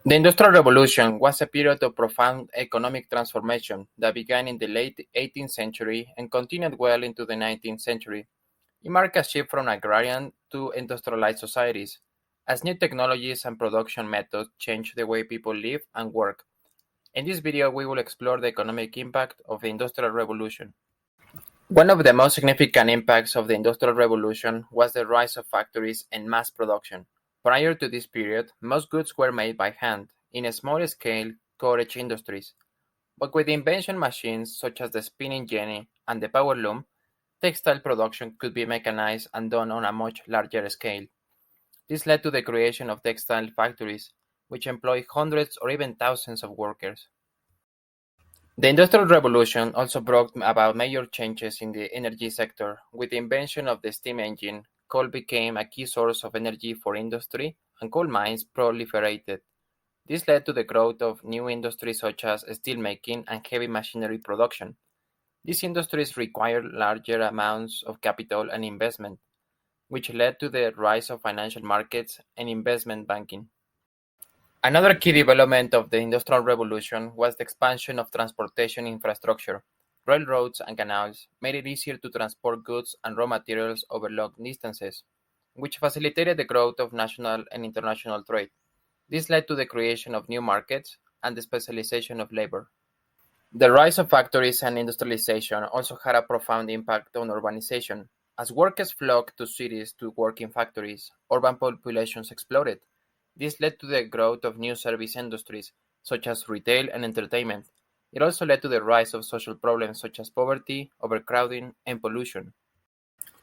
The Industrial Revolution was a period of profound economic transformation that began in the late 18th century and continued well into the 19th century. It marked a shift from agrarian to industrialized societies, as new technologies and production methods changed the way people live and work. In this video, we will explore the economic impact of the Industrial Revolution. One of the most significant impacts of the Industrial Revolution was the rise of factories and mass production. Prior to this period, most goods were made by hand, in a small-scale cottage industries. But with the invention of machines such as the spinning jenny and the power loom, textile production could be mechanized and done on a much larger scale. This led to the creation of textile factories, which employ hundreds or even thousands of workers. The Industrial Revolution also brought about major changes in the energy sector. With the invention of the steam engine, coal became a key source of energy for industry, and coal mines proliferated. This led to the growth of new industries such as steelmaking and heavy machinery production. These industries required larger amounts of capital and investment, which led to the rise of financial markets and investment banking. Another key development of the Industrial Revolution was the expansion of transportation infrastructure. Railroads and canals made it easier to transport goods and raw materials over long distances, which facilitated the growth of national and international trade. This led to the creation of new markets and the specialization of labor. The rise of factories and industrialization also had a profound impact on urbanization. As workers flocked to cities to work in factories, urban populations exploded. This led to the growth of new service industries, such as retail and entertainment. It also led to the rise of social problems such as poverty, overcrowding, and pollution.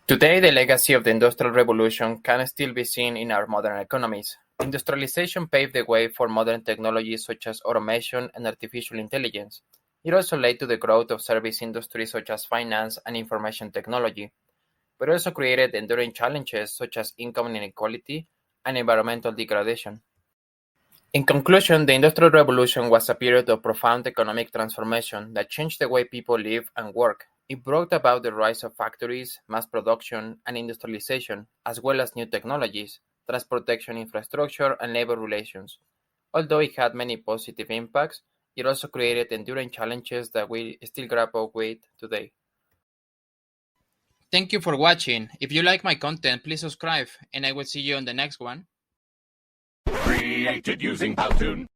Today, the legacy of the Industrial Revolution can still be seen in our modern economies. Industrialization paved the way for modern technologies such as automation and artificial intelligence. It also led to the growth of service industries such as finance and information technology, but also created enduring challenges such as income inequality and environmental degradation. In conclusion, the Industrial Revolution was a period of profound economic transformation that changed the way people live and work. It brought about the rise of factories, mass production, and industrialization, as well as new technologies, transportation infrastructure, and labor relations. Although it had many positive impacts, it also created enduring challenges that we still grapple with today. Thank you for watching. If you like my content, please subscribe, and I will see you on the next one. Created using Powtoon.